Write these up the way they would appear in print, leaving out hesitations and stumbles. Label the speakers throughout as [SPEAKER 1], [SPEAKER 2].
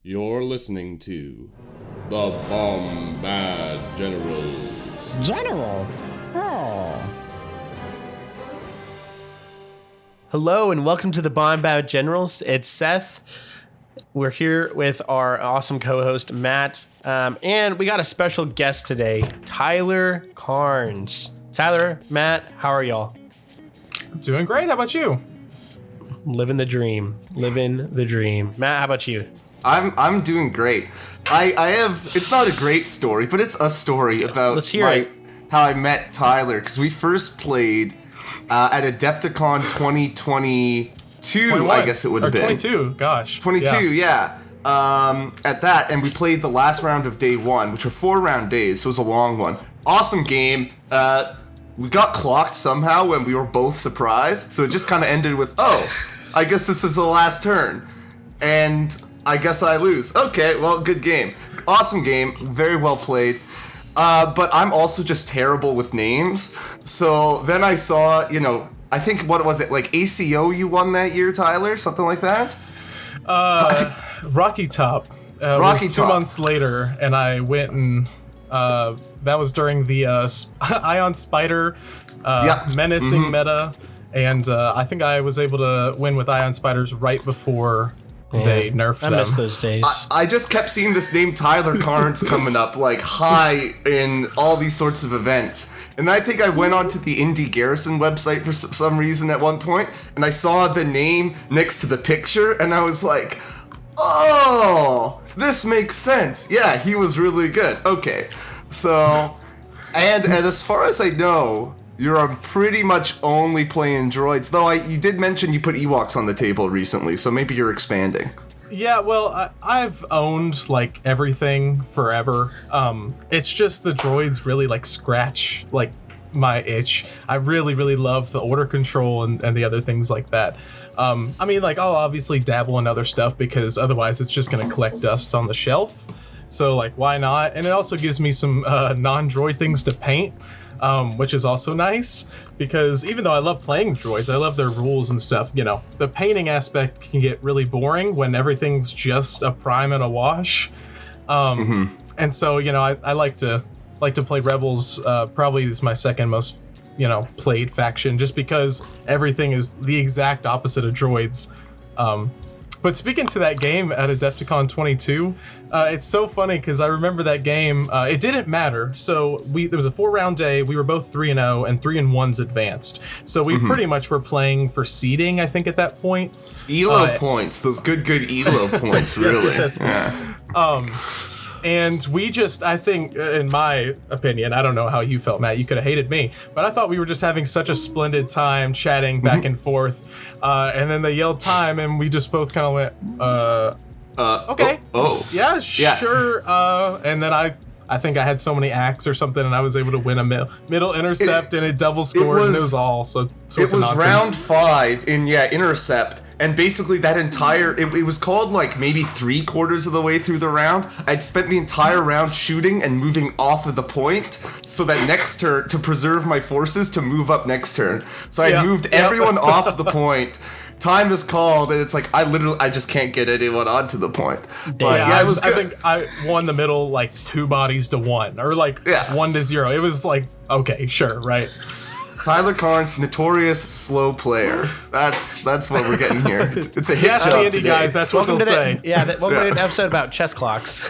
[SPEAKER 1] You're listening to the Bombad Generals.
[SPEAKER 2] General? Oh.
[SPEAKER 3] Hello and welcome to the Bombad Generals. It's Seth. We're here with our awesome co-host, Matt. And we got a special guest today, Tyler Carnes. Tyler, Matt, how are y'all?
[SPEAKER 4] Doing great. How about you?
[SPEAKER 3] Living the dream. Living the dream. Matt, how about you?
[SPEAKER 5] I'm doing great. I have, it's not a great story, but it's a story about
[SPEAKER 3] Let's hear it.
[SPEAKER 5] How I met Tyler, because we first played at Adepticon 2022,
[SPEAKER 4] 21,
[SPEAKER 5] I guess it would have been.
[SPEAKER 4] 22, gosh.
[SPEAKER 5] 22, yeah. At that, and we played the last round of day one, which were 4-round days, so it was a long one. Awesome game. We got clocked somehow when we were both surprised, so it just kind of ended with, oh, I guess this is the last turn. And I guess I lose. Okay, well, good game. Awesome game, very well played. But I'm also just terrible with names. So then I saw, I think, what was it, like ACO you won that year, Tyler? Something like that?
[SPEAKER 4] Rocky Top.
[SPEAKER 5] Rocky
[SPEAKER 4] was 2
[SPEAKER 5] Top.
[SPEAKER 4] months later, and I went and that was during the Ion Spider menacing meta, and I think I was able to win with Ion Spiders right before they nerfed them.
[SPEAKER 3] I miss those days.
[SPEAKER 5] I just kept seeing this name Tyler Carnes coming up like high in all these sorts of events. And I think I went onto the Indie Garrison website for some reason at one point, and I saw the name next to the picture, and I was like, oh, this makes sense. Yeah, he was really good. Okay. So, and as far as I know, you're pretty much only playing droids, though you did mention you put Ewoks on the table recently, so maybe you're expanding.
[SPEAKER 4] Yeah, well, I've owned, like, everything forever. It's just the droids really, like, scratch, like, my itch. I really, really love the order control and the other things like that. I mean, like, I'll obviously dabble in other stuff because otherwise it's just going to collect dust on the shelf. So, like, why not? And it also gives me some non-droid things to paint. Which is also nice, because even though I love playing with droids, I love their rules and stuff, the painting aspect can get really boring when everything's just a prime and a wash. And so, I like to play Rebels, probably is my second most, played faction, just because everything is the exact opposite of droids. But speaking to that game at Adepticon 22, it's so funny because I remember that game. It didn't matter. So there was a 4-round day. We were both 3-0, and 3-1's advanced. So we pretty much were playing for seeding, I think, at that point.
[SPEAKER 5] ELO points, those good ELO points, really.
[SPEAKER 4] Yeah. And we just, I think, in my opinion, I don't know how you felt, Matt, you could have hated me, but I thought we were just having such a splendid time chatting back and forth. And then they yelled time, and we just both kind of went, okay. Yeah, sure. And then I think I had so many acts or something, and I was able to win a middle intercept, and it double scored, and it was all sorts of nonsense.
[SPEAKER 5] Round 5 in, intercept. And basically that entire, it was called like maybe 3/4 of the way through the round. I'd spent the entire round shooting and moving off of the point so that next turn, to preserve my forces to move up next turn. So I moved everyone off of the point. Time is called, and it's like, I just can't get anyone onto the point. But it was good.
[SPEAKER 4] I think I won the middle like 2 bodies to 1, or like 1-0. It was like, okay, sure, right.
[SPEAKER 5] Tyler Carnes, notorious slow player. That's what we're getting here. It's a hit job
[SPEAKER 4] Andy,
[SPEAKER 5] today.
[SPEAKER 4] guys, that's what they'll say.
[SPEAKER 3] Welcome to an episode about chess clocks.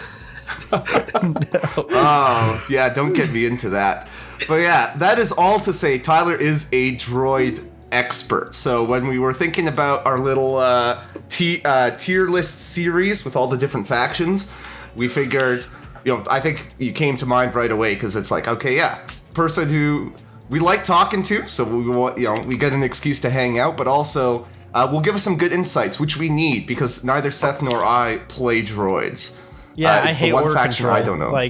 [SPEAKER 5] Oh, yeah, don't get me into that. But yeah, that is all to say Tyler is a droid expert. So when we were thinking about our little tier list series with all the different factions, we figured, I think you came to mind right away because it's like, okay, yeah, person who we like talking to, so we get an excuse to hang out, but also will give us some good insights, which we need because neither Seth nor I play droids.
[SPEAKER 3] Yeah,
[SPEAKER 5] it's
[SPEAKER 3] I hate
[SPEAKER 5] the one
[SPEAKER 3] order
[SPEAKER 5] faction
[SPEAKER 3] control.
[SPEAKER 5] I don't know.
[SPEAKER 3] I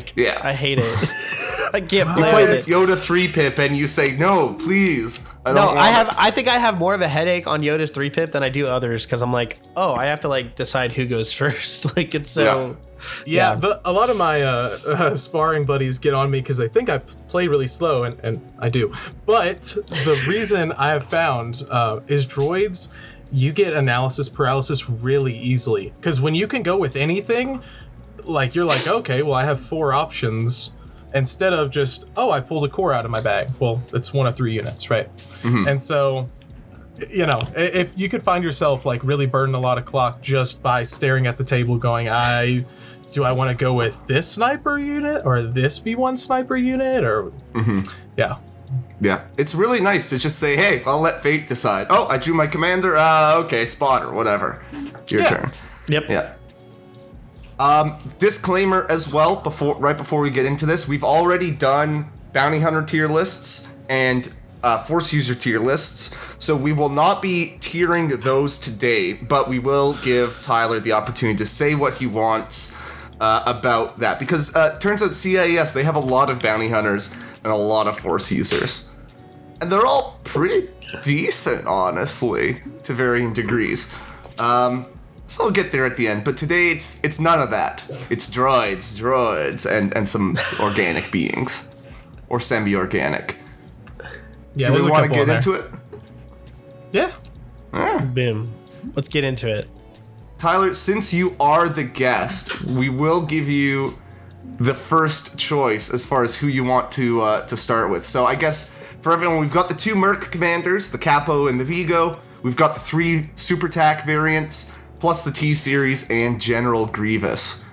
[SPEAKER 3] hate it. I can't
[SPEAKER 5] You
[SPEAKER 3] play
[SPEAKER 5] play
[SPEAKER 3] with
[SPEAKER 5] the
[SPEAKER 3] it.
[SPEAKER 5] Yoda 3-pip and you say, no, please.
[SPEAKER 3] I think I have more of a headache on Yoda's 3-pip than I do others because I'm like, oh, I have to like decide who goes first. Like it's so.
[SPEAKER 4] Yeah. A lot of my sparring buddies get on me because they think I play really slow, and I do. But the reason I have found is droids you get analysis paralysis really easily. Because when you can go with anything, like you're like, okay, well I have 4 options instead of just, oh, I pulled a core out of my bag. Well, it's 1 of 3 units, right? And so, you know, if you could find yourself like really burning a lot of clock just by staring at the table going, do I want to go with this sniper unit or this B1 sniper unit or
[SPEAKER 5] Yeah, it's really nice to just say, hey, I'll let fate decide. Oh, I drew my commander. Okay, spotter, whatever. Your turn.
[SPEAKER 3] Yep.
[SPEAKER 5] Yeah. Disclaimer as well, right before we get into this, we've already done bounty hunter tier lists and force user tier lists, so we will not be tiering those today, but we will give Tyler the opportunity to say what he wants about that, because turns out CIS, they have a lot of bounty hunters and a lot of force users, and they're all pretty decent, honestly, to varying degrees. So I'll get there at the end, but today it's none of that. It's droids, and some organic beings, or semi-organic.
[SPEAKER 4] Yeah,
[SPEAKER 5] Do we want to get into it?
[SPEAKER 4] Yeah.
[SPEAKER 3] Boom. Let's get into it.
[SPEAKER 5] Tyler, since you are the guest, we will give you the first choice as far as who you want to start with. So I guess for everyone, we've got the 2 Merc commanders, the Capo and the Vigo. We've got the 3 Super TAC variants, plus the T-Series and General Grievous.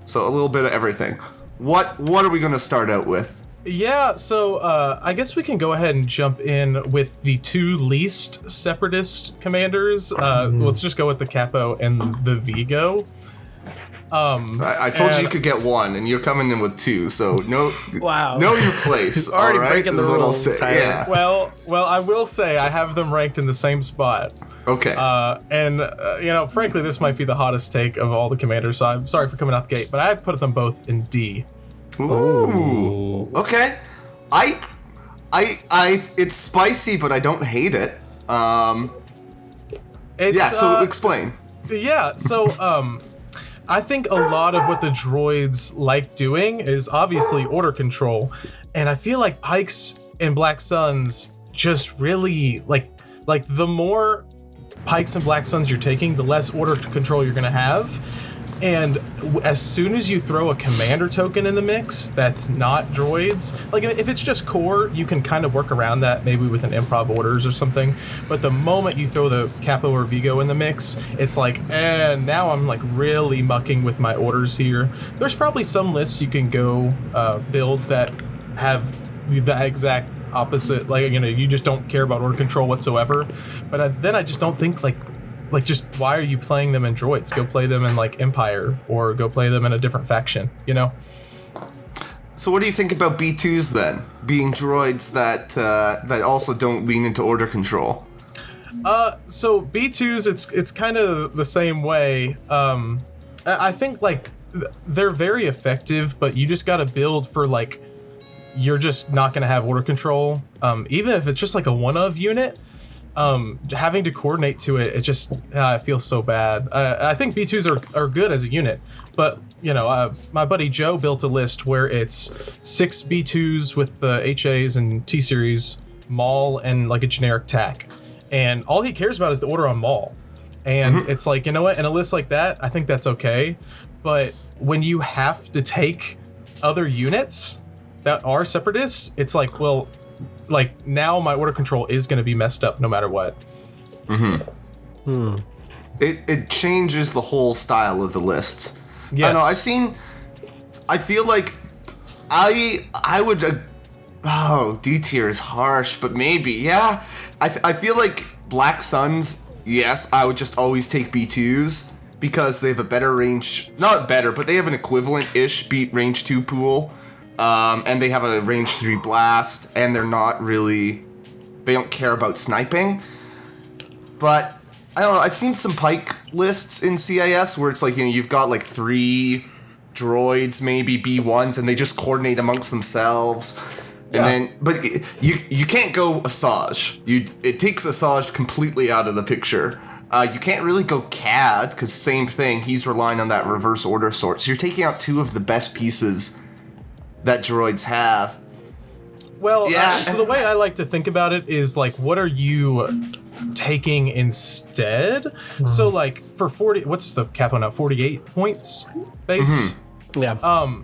[SPEAKER 5] So a little bit of everything. What are we going to start out with?
[SPEAKER 4] Yeah, so I guess we can go ahead and jump in with the 2 least separatist commanders. Let's just go with the Capo and the Vigo.
[SPEAKER 5] I told you could get 1, and you're coming in with 2, so know your place.
[SPEAKER 3] Already
[SPEAKER 5] all right?
[SPEAKER 3] breaking the
[SPEAKER 5] is what I'll
[SPEAKER 3] rules,
[SPEAKER 5] say.
[SPEAKER 3] Tyler.
[SPEAKER 5] Yeah.
[SPEAKER 4] Well, I will say I have them ranked in the same spot.
[SPEAKER 5] Okay.
[SPEAKER 4] You know, frankly, this might be the hottest take of all the commanders, so I'm sorry for coming out the gate, but I put them both in D.
[SPEAKER 5] Ooh. Okay. It's spicy, but I don't hate it. So explain.
[SPEAKER 4] Yeah, so I think a lot of what the droids like doing is obviously order control, and I feel like Pikes and Black Suns just really like the more Pikes and Black Suns you're taking, the less order control you're gonna have. And as soon as you throw a commander token in the mix that's not droids, like if it's just core, you can kind of work around that maybe with an improv orders or something. But the moment you throw the Capo or Vigo in the mix, it's like, now I'm like really mucking with my orders here. There's probably some lists you can go build that have the exact opposite, like, you know, you just don't care about order control whatsoever. But then I just don't think like just why are you playing them in droids? Go play them in like Empire, or go play them in a different faction, you know?
[SPEAKER 5] So what do you think about B2s then, being droids that also don't lean into order control?
[SPEAKER 4] So B2s, it's kind of the same way. I think like they're very effective, but you just got to build for like, you're just not going to have order control. Even if it's just like a one of unit, having to coordinate to it, it just feels so bad. I think B2s are good as a unit, but you know, my buddy Joe built a list where it's 6 B2s with the HAs and T-Series, Maul, and like a generic TAC, and all he cares about is the order on Maul. And it's like, you know what, in a list like that, I think that's okay, but when you have to take other units that are separatists, it's like, well, like now my order control is going to be messed up no matter what.
[SPEAKER 5] It changes the whole style of the lists.
[SPEAKER 4] Yes.
[SPEAKER 5] I know, I feel like I would, D tier is harsh, but maybe, yeah. I feel like Black Suns, yes, I would just always take B2s because they have a better range, not better, but they have an equivalent-ish beat range 2 pool. And they have a range 3 blast, and they're not really, they don't care about sniping. But I don't know, I've seen some Pike lists in CIS where it's like, you know, you've got like 3 droids, maybe B1s, and they just coordinate amongst themselves. And then, but you can't go Asajj. It takes Asajj completely out of the picture. You can't really go CAD, because same thing, he's relying on that reverse order sort. So you're taking out 2 of the best pieces that droids have.
[SPEAKER 4] Well, so the way I like to think about it is like, what are you taking instead. So like for 40, what's the cap on now? 48 points base.
[SPEAKER 3] Yeah.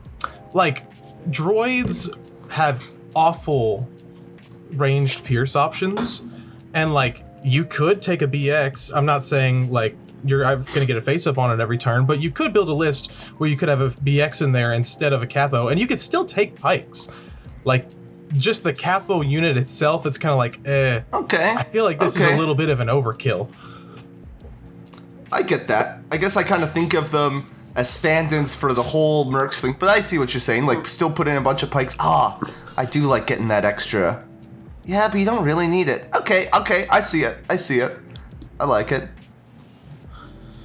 [SPEAKER 4] Like droids have awful ranged pierce options, and like you could take a BX. I'm not saying like you're gonna get a face up on it every turn, but you could build a list where you could have a BX in there instead of a capo, and you could still take pikes. Like just the capo unit itself, it's kind of like
[SPEAKER 5] Okay.
[SPEAKER 4] I feel like this is a little bit of an overkill.
[SPEAKER 5] I get that. I guess I kind of think of them as stand-ins for the whole Mercs thing, but I see what you're saying. Like, still put in a bunch of pikes. I do like getting that extra. Yeah, but you don't really need it. Okay, I see it. I like it.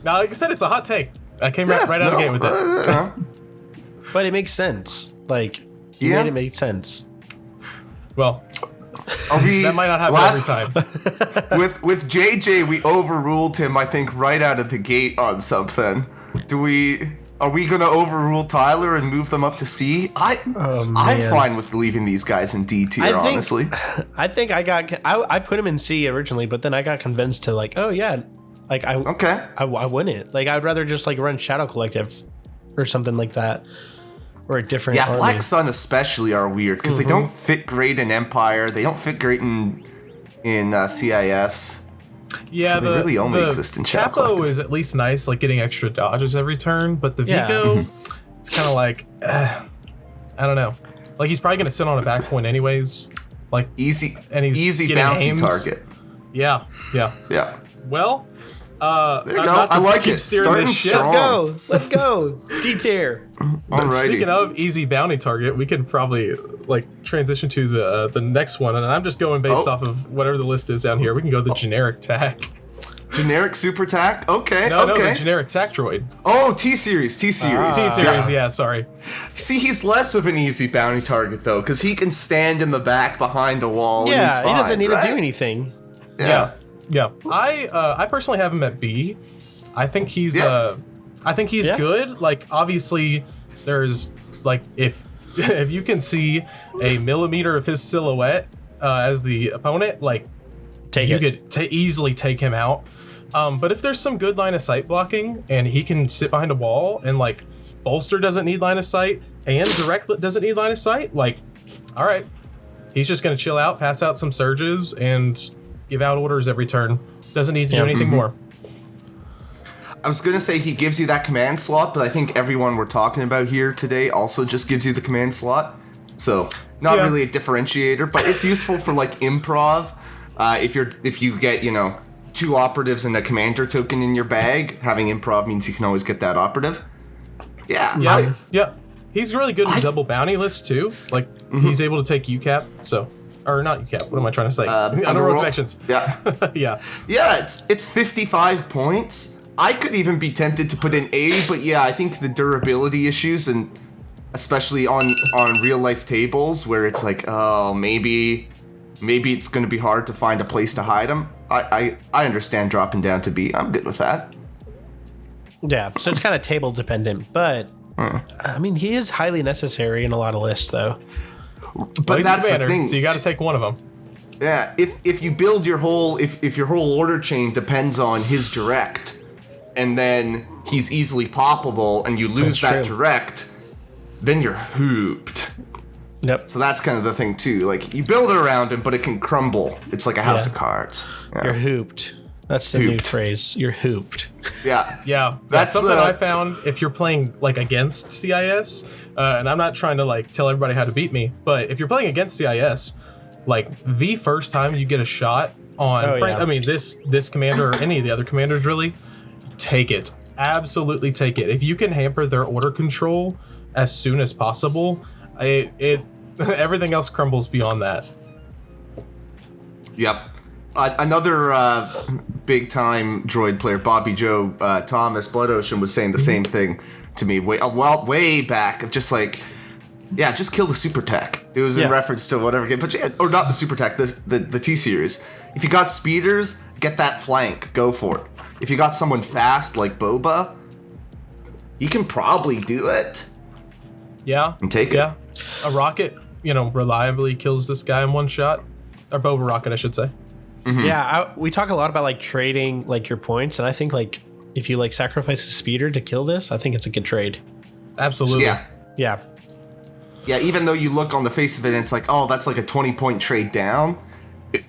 [SPEAKER 4] Now, like I said, it's a hot take. I came right out of the gate with it.
[SPEAKER 3] But it makes sense. Like, you made it make sense.
[SPEAKER 4] Well,
[SPEAKER 5] We,
[SPEAKER 4] that might not happen every time.
[SPEAKER 5] with JJ, we overruled him, I think, right out of the gate on something. Are we gonna overrule Tyler and move them up to C? I'm fine with leaving these guys in D tier, honestly.
[SPEAKER 3] I think I put him in C originally, but then I got convinced to like, oh yeah, like I wouldn't. Like I'd rather just like run Shadow Collective or something like that. Or a different army.
[SPEAKER 5] Black Sun especially are weird because they don't fit great in Empire. They don't fit great in CIS.
[SPEAKER 4] Yeah,
[SPEAKER 5] so they really only exist in Shadow
[SPEAKER 4] Capo
[SPEAKER 5] Collective.
[SPEAKER 4] is at least nice, like getting extra dodges every turn. But the Vigo, it's kind of like, I don't know. Like he's probably gonna sit on a back point anyways. Like
[SPEAKER 5] easy
[SPEAKER 4] getting
[SPEAKER 5] bounty
[SPEAKER 4] aims.
[SPEAKER 5] target.
[SPEAKER 4] Yeah. Well,
[SPEAKER 5] there you go. I like it. Starting strong.
[SPEAKER 3] Let's go. D tier.
[SPEAKER 5] Alrighty.
[SPEAKER 4] Speaking of easy bounty target, we can probably like transition to the next one, and I'm just going based off of whatever the list is down here. We can go the generic tac.
[SPEAKER 5] Generic super tac? Okay.
[SPEAKER 4] No, the generic tac droid.
[SPEAKER 5] Oh, T-Series. T-Series,
[SPEAKER 4] yeah, sorry.
[SPEAKER 5] See, he's less of an easy bounty target, though, because he can stand in the back behind a wall and he's fine,
[SPEAKER 3] he doesn't need to do anything.
[SPEAKER 5] Yeah.
[SPEAKER 4] I personally have him at B. I think he's good. Like obviously there's like if you can see a millimeter of his silhouette as the opponent, like you could easily take him out. But if there's some good line of sight blocking and he can sit behind a wall and like bolster doesn't need line of sight and direct doesn't need line of sight, like all right, he's just gonna chill out, pass out some surges and give out orders every turn. Doesn't need to do anything more.
[SPEAKER 5] I was going to say he gives you that command slot, but I think everyone we're talking about here today also just gives you the command slot. So, not really a differentiator, but it's useful for like improv. If you get, 2 operatives and a commander token in your bag, having improv means you can always get that operative. Yeah.
[SPEAKER 4] He's really good in double bounty lists too. Like he's able to take UCAP, so or not UCAP. What am I trying to say? Underworld Connections.
[SPEAKER 5] Yeah.
[SPEAKER 4] Yeah.
[SPEAKER 5] It's 55 points. I could even be tempted to put in A, but I think the durability issues, and especially on real life tables where it's like, oh, maybe it's going to be hard to find a place to hide them. I understand dropping down to B. I'm good with that.
[SPEAKER 3] Yeah, so it's kind of table dependent, but I mean, he is highly necessary in a lot of lists, though.
[SPEAKER 5] But that's the thing.
[SPEAKER 4] So you got to take one of them.
[SPEAKER 5] Yeah, if you build your whole if your whole order chain depends on his direct, and then he's easily poppable, and you lose that direct, then you're hooped.
[SPEAKER 3] Yep.
[SPEAKER 5] So that's kind of the thing too. Like you build it around him, but it can crumble. It's like a house of cards. Yeah.
[SPEAKER 3] You're hooped. That's the new phrase. You're hooped.
[SPEAKER 5] Yeah.
[SPEAKER 4] That's something I found if you're playing like against CIS, and I'm not trying to like tell everybody how to beat me, but if you're playing against CIS, like the first time you get a shot on, I mean this commander or any of the other commanders, really, take it. Absolutely take it. If you can hamper their order control as soon as possible, it everything else crumbles beyond that.
[SPEAKER 5] Yep. Another big-time droid player, Bobby Joe Thomas, Blood Ocean, was saying the same thing to me way back. Of just like, just kill the super tech. It was in reference to whatever game, or not the super tech, the T-Series. If you got speeders, get that flank, go for it. If you got someone fast like Boba, you can probably do it.
[SPEAKER 4] Yeah.
[SPEAKER 5] And take it.
[SPEAKER 4] Yeah. A rocket, reliably kills this guy in one shot. Or Boba rocket, I should say.
[SPEAKER 3] Yeah, we talk a lot about like trading like your points, and I think like if you like sacrifice a speeder to kill this, I think it's a good trade.
[SPEAKER 4] Absolutely.
[SPEAKER 5] Yeah.
[SPEAKER 3] Yeah.
[SPEAKER 5] Yeah, even though you look on the face of it and it's like, oh, that's like a 20-point trade down,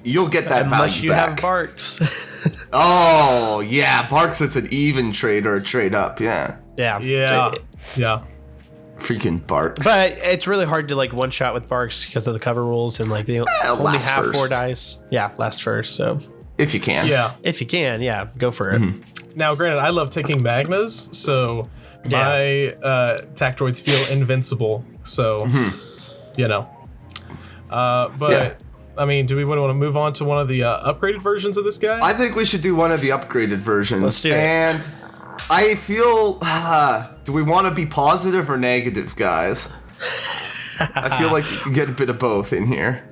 [SPEAKER 5] you'll get that
[SPEAKER 3] Unless
[SPEAKER 5] value
[SPEAKER 3] you
[SPEAKER 5] back.
[SPEAKER 3] have Barks.
[SPEAKER 5] Oh, yeah, Barks, it's an even trade or a trade up, yeah.
[SPEAKER 3] Yeah.
[SPEAKER 4] Yeah.
[SPEAKER 5] Freaking Barks.
[SPEAKER 3] But it's really hard to like one shot with Barks because of the cover rules and like they only
[SPEAKER 5] last
[SPEAKER 3] have
[SPEAKER 5] first.
[SPEAKER 3] 4 dice. Yeah, last first. So
[SPEAKER 5] If you can.
[SPEAKER 4] Yeah.
[SPEAKER 3] if you can, yeah, go for it.
[SPEAKER 4] Now, granted, I love taking Magnas, so my attack droids feel invincible. So, you know. But,
[SPEAKER 5] Yeah.
[SPEAKER 4] I mean, do we want to move on to one of the upgraded versions of this guy?
[SPEAKER 5] I think we should do one of the upgraded versions.
[SPEAKER 3] Let's do it.
[SPEAKER 5] And I feel, do we want to be positive or negative, guys? I feel like you can get a bit of both in here.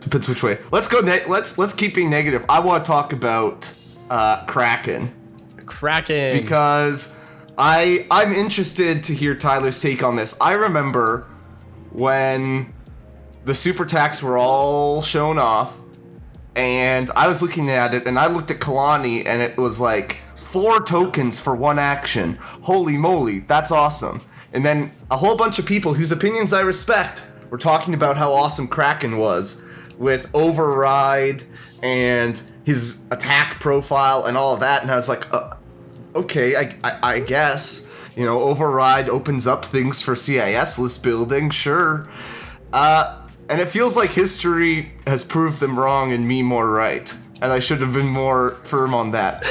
[SPEAKER 5] Depends which way. Let's go. Let's keep being negative. I want to talk about Kraken
[SPEAKER 3] Kraken.
[SPEAKER 5] because I'm interested to hear Tyler's take on this. I remember when the super attacks were all shown off, and I was looking at it, and I looked at Kalani, and it was like 4 tokens for 1 action. Holy moly, that's awesome. And then a whole bunch of people whose opinions I respect were talking about how awesome Kraken was with Override and his attack profile and all of that, and I was like, okay, I guess, you know, Override opens up things for CIS list building, sure. And it feels like history has proved them wrong and me more right. And I should have been more firm on that.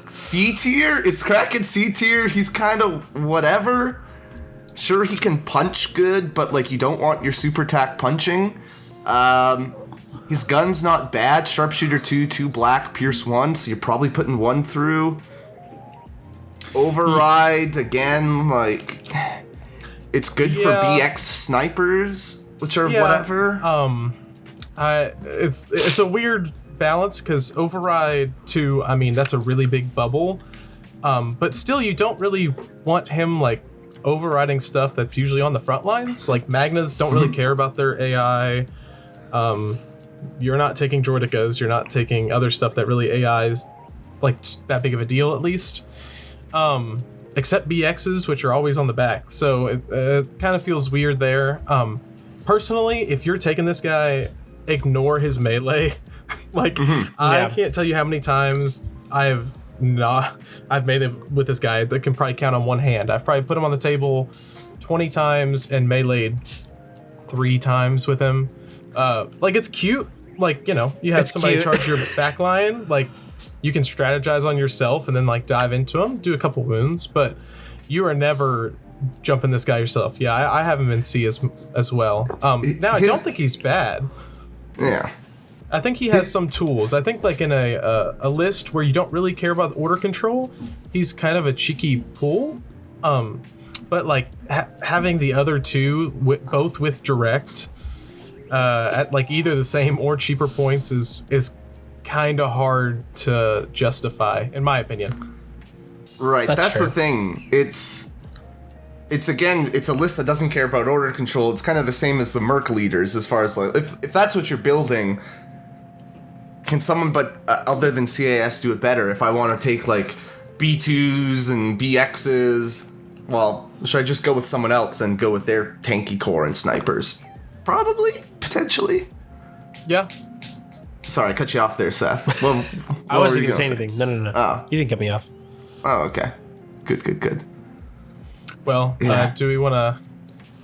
[SPEAKER 5] C tier? Is Kraken C tier? He's kind of whatever. Sure, he can punch good, but like you don't want your super attack punching. His gun's not bad. Sharpshooter 2, 2 black, Pierce 1, so you're probably putting 1 through. Override, again, like... It's good for BX snipers, which are whatever.
[SPEAKER 4] It's a weird balance because Override 2, I mean, that's a really big bubble. But still, you don't really want him like overriding stuff that's usually on the front lines. Like Magnas don't really care about their AI. You're not taking Droidicas, you're not taking other stuff that really AI is like that big of a deal, at least. Except BXs, which are always on the back. So it kind of feels weird there. Personally, if you're taking this guy, ignore his melee. Like, I can't tell you how many times I've meleeed with this guy that can probably count on one hand. I've probably put him on the table 20 times and meleeed 3 times with him. Like, it's cute. Like, you know, you have somebody charge your back line. Like, you can strategize on yourself and then like dive into him, do a couple wounds, but you are never jumping this guy yourself. Yeah, I have him in C as well. Now I don't think he's bad.
[SPEAKER 5] Yeah.
[SPEAKER 4] I think he has some tools. I think like in a list where you don't really care about order control, he's kind of a cheeky pull. But like having the other two both with direct at like either the same or cheaper points is kind of hard to justify, in my opinion.
[SPEAKER 5] Right, that's the thing. It's a list that doesn't care about order control. It's kind of the same as the Merc leaders as far as like if that's what you're building, can someone other than CIS do it better? If I want to take like B2s and BXs, well, should I just go with someone else and go with their tanky core and snipers? Probably, potentially.
[SPEAKER 4] Yeah.
[SPEAKER 5] Sorry, I cut you off there, Seth. Well,
[SPEAKER 3] I wasn't going to say anything. No.
[SPEAKER 5] Oh.
[SPEAKER 3] You didn't cut me off.
[SPEAKER 5] Oh, okay. Good.
[SPEAKER 4] Well, do we want to...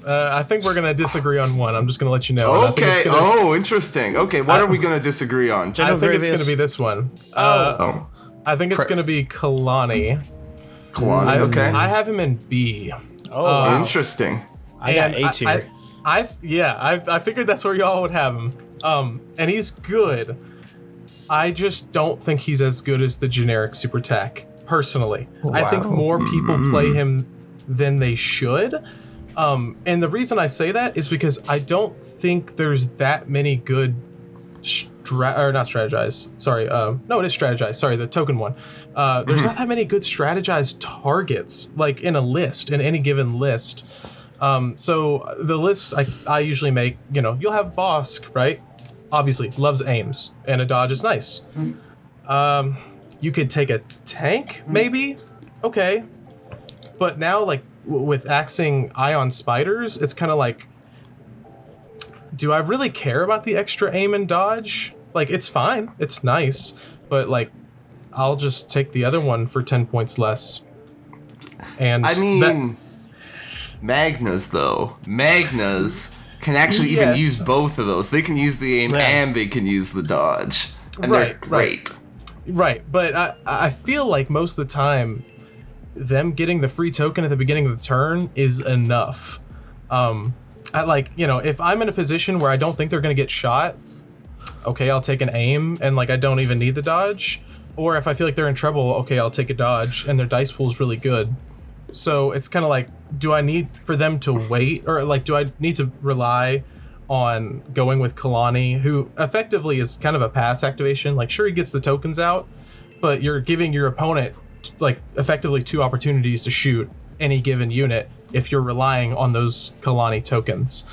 [SPEAKER 4] I think we're going to disagree on one. I'm just going to let you know.
[SPEAKER 5] Okay. Interesting. Okay, what are we going to disagree on?
[SPEAKER 4] I think it's going to be this one. I think it's going to be Kalani.
[SPEAKER 5] Kalani, okay.
[SPEAKER 4] I have him in B.
[SPEAKER 3] Oh, wow.
[SPEAKER 5] Interesting.
[SPEAKER 3] I got A tier.
[SPEAKER 4] I figured that's where y'all would have him. And he's good. I just don't think he's as good as the generic super attack, personally. Wow. I think more people play him than they should. And the reason I say that is because I don't think there's that many good not strategize. Sorry. No, it is strategize. Sorry, the token one. There's not that many good strategized targets, like in a list, in any given list. So the list I usually make, you'll have Bosk, right? obviously loves aims, and a dodge is nice. You could take a tank, maybe? Okay. But now, like, with axing ion spiders, it's kind of like, do I really care about the extra aim and dodge? Like, it's fine. It's nice. But, like, I'll just take the other one for 10 points less. And
[SPEAKER 5] I mean, Magnas, though. Magnas can actually even use both of those. They can use the aim and they can use the dodge. And they're great.
[SPEAKER 4] Right. But I feel like most of the time, them getting the free token at the beginning of the turn is enough. If I'm in a position where I don't think they're going to get shot, okay, I'll take an aim, and, like, I don't even need the dodge. Or if I feel like they're in trouble, okay, I'll take a dodge, and their dice pool is really good. So it's kind of like, do I need for them to wait? Or, like, do I need to rely on going with Kalani, who effectively is kind of a pass activation? Like, sure, he gets the tokens out, but you're giving your opponent, like, effectively 2 opportunities to shoot any given unit if you're relying on those Kalani tokens.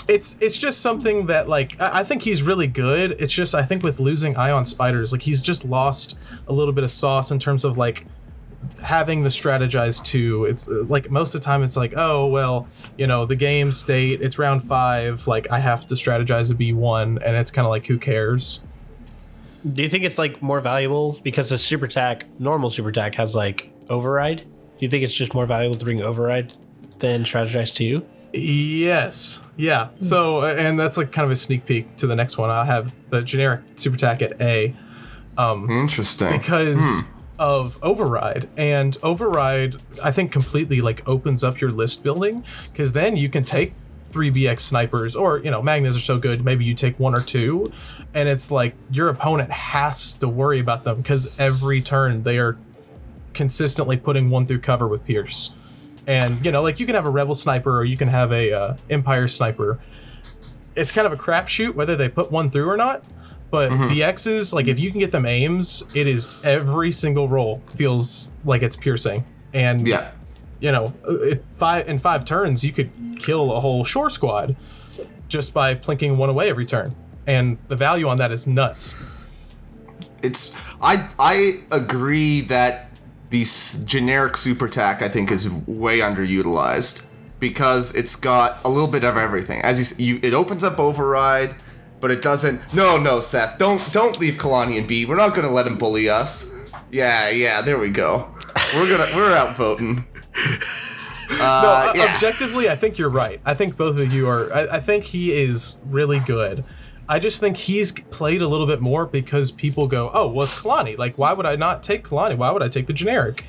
[SPEAKER 4] It's just something that, like, I think he's really good. It's just, I think with losing Ion Spiders, like, he's just lost a little bit of sauce in terms of, like, having the strategize too. It's like, most of the time it's like, oh, well, the game state, it's round 5, like, I have to strategize a B1, and it's kind of like, who cares?
[SPEAKER 3] Do you think it's, like, more valuable because the normal super attack has, like, override? Do you think it's just more valuable to bring override than strategize 2?
[SPEAKER 4] Yes. Yeah. So, and that's, like, kind of a sneak peek to the next one. I'll have the generic super attack at A.
[SPEAKER 5] Interesting.
[SPEAKER 4] Because of override. And override, I think, completely, like, opens up your list building, because then you can take 3BX snipers, or, Magnas are so good, maybe you take 1 or 2, and it's like your opponent has to worry about them because every turn they are consistently putting 1 through cover with Pierce. And, like, you can have a Rebel sniper or you can have a Empire sniper. It's kind of a crapshoot whether they put 1 through or not. But the X's, like, if you can get them aims, it is every single roll feels like it's piercing. And, in 5 turns, you could kill a whole shore squad just by plinking 1 away every turn. And the value on that is nuts.
[SPEAKER 5] I agree that the generic super attack, I think, is way underutilized because it's got a little bit of everything. As it opens up override, but it doesn't. No, Seth, don't leave Kalani in B. We're not gonna let him bully us. Yeah, there we go. We're outvoting.
[SPEAKER 4] Objectively, I think you're right. I think both of you are. I think he is really good. I just think he's played a little bit more because people go, oh, well, it's Kalani. Like, why would I not take Kalani? Why would I take the generic?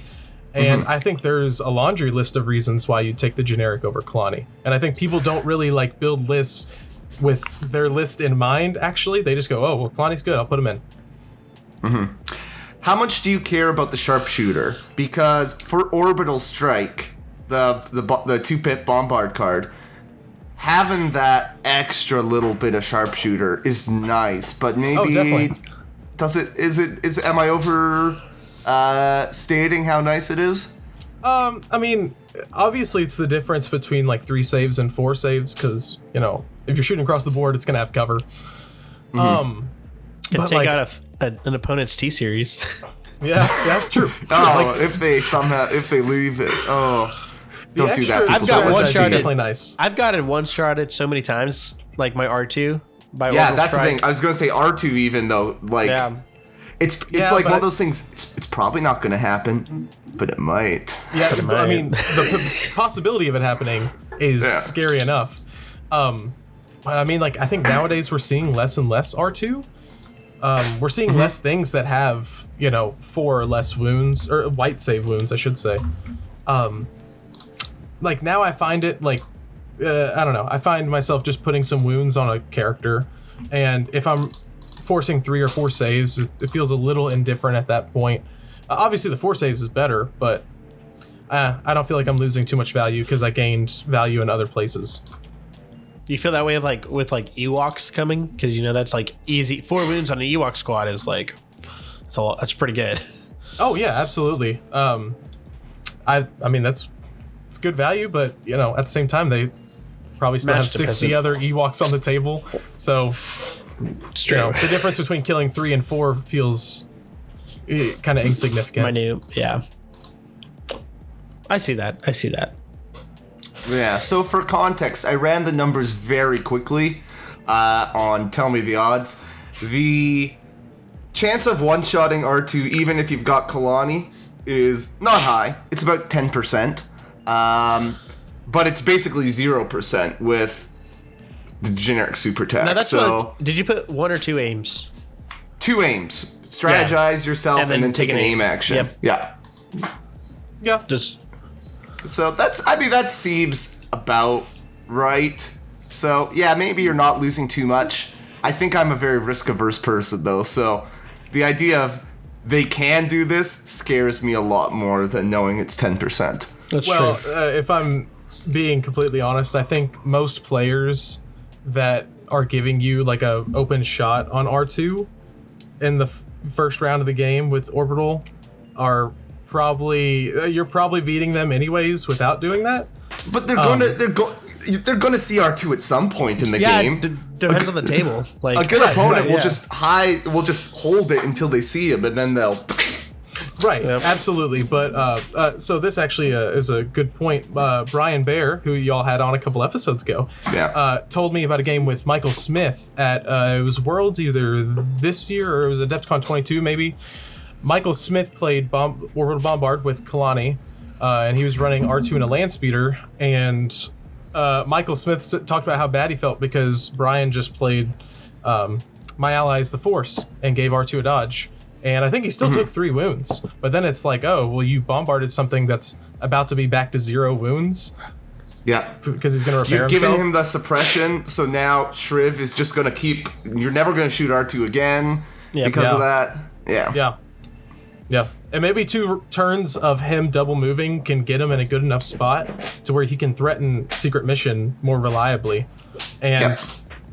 [SPEAKER 4] And I think there's a laundry list of reasons why you take the generic over Kalani. And I think people don't really, like, build lists with their list in mind, actually. They just go, oh, well, Kalani's good. I'll put him in.
[SPEAKER 5] How much do you care about the sharpshooter? Because for Orbital Strike, the 2-pip Bombard card, having that extra little bit of sharpshooter is nice, but maybe am I over stating how nice it is?
[SPEAKER 4] I mean, obviously it's the difference between, like, 3 saves and 4 saves, because, if you're shooting across the board, it's gonna have cover.
[SPEAKER 3] Can take, like, out an opponent's T series.
[SPEAKER 4] Yeah, true.
[SPEAKER 5] If they leave it. Don't do that.
[SPEAKER 3] I've got one shot.
[SPEAKER 4] Definitely nice.
[SPEAKER 3] I've gotten one shotted so many times, like my R2.
[SPEAKER 5] That's the thing. I was gonna say R2 even though, like, it's like one of those things. It's probably not gonna happen, but it might.
[SPEAKER 4] Yeah, I mean, the possibility of it happening is scary enough. But I mean, like, I think nowadays we're seeing less and less R2. We're seeing less things that have 4 or less wounds, or white save wounds, I should say. Like, now I find it, like, I don't know, I find myself just putting some wounds on a character, and if I'm forcing 3 or 4 saves, it feels a little indifferent at that point. Obviously the 4 saves is better, but I don't feel like I'm losing too much value because I gained value in other places.
[SPEAKER 3] Do you feel that way with Ewoks coming? Because that's, like, easy. 4 wounds on an Ewok squad is, like, that's pretty good.
[SPEAKER 4] Oh yeah, absolutely. I mean, it's good value, but at the same time, probably still have
[SPEAKER 3] Match
[SPEAKER 4] 60
[SPEAKER 3] dependent.
[SPEAKER 4] other Ewoks on the table. So,
[SPEAKER 3] It's
[SPEAKER 4] you
[SPEAKER 3] true.
[SPEAKER 4] know, the difference between killing 3 and 4 feels kind of insignificant.
[SPEAKER 3] Minute, yeah. I see that.
[SPEAKER 5] Yeah, so for context, I ran the numbers very quickly on Tell Me the Odds. The chance of one-shotting R2, even if you've got Kalani, is not high. It's about 10%. But it's basically 0% with the generic super attack.
[SPEAKER 3] Now that's
[SPEAKER 5] so
[SPEAKER 3] what. Did you put 1 or 2 aims?
[SPEAKER 5] 2 aims. Strategize yourself and then take an aim action.
[SPEAKER 3] Yep.
[SPEAKER 5] Yeah.
[SPEAKER 4] Yeah.
[SPEAKER 3] Just
[SPEAKER 5] So that seems about right. So yeah, maybe you're not losing too much. I think I'm a very risk-averse person though, so the idea of they can do this scares me a lot more than knowing it's 10%.
[SPEAKER 3] that's
[SPEAKER 4] Well,
[SPEAKER 3] true.
[SPEAKER 4] if I'm being completely honest, I think most players that are giving you like a open shot on R2 in the first round of the game with Orbital are probably you're probably beating them anyways without doing that.
[SPEAKER 5] But they're gonna see R2 at some point in the
[SPEAKER 3] Yeah,
[SPEAKER 5] game.
[SPEAKER 3] depends on the table. Like
[SPEAKER 5] A good opponent will
[SPEAKER 4] yeah.
[SPEAKER 5] just hold it until they see him, and then they'll.
[SPEAKER 4] Right,
[SPEAKER 3] Yep.
[SPEAKER 4] absolutely. But so this actually is a good point. Brian Bear, who y'all had on a couple episodes ago, told me about a game with Michael Smith at it was Worlds either this year or it was Adepticon 22 maybe. Michael Smith played Orbital Bombard with Kalani, and he was running R2 in a land speeder. And Michael Smith talked about how bad he felt because Brian just played My Allies the Force and gave R2 a dodge. And I think he still took 3 wounds. But then it's like, oh, well, you bombarded something that's about to be back to 0 wounds
[SPEAKER 5] Yeah.
[SPEAKER 4] because he's going to repair
[SPEAKER 5] You've
[SPEAKER 4] himself.
[SPEAKER 5] given him the suppression, so now Shriv is just gonna keep. You're never gonna shoot R2 again because of that. Yeah.
[SPEAKER 4] Yeah. And maybe 2 turns of him double moving can get him in a good enough spot to where he can threaten secret mission more reliably. And
[SPEAKER 5] Yep.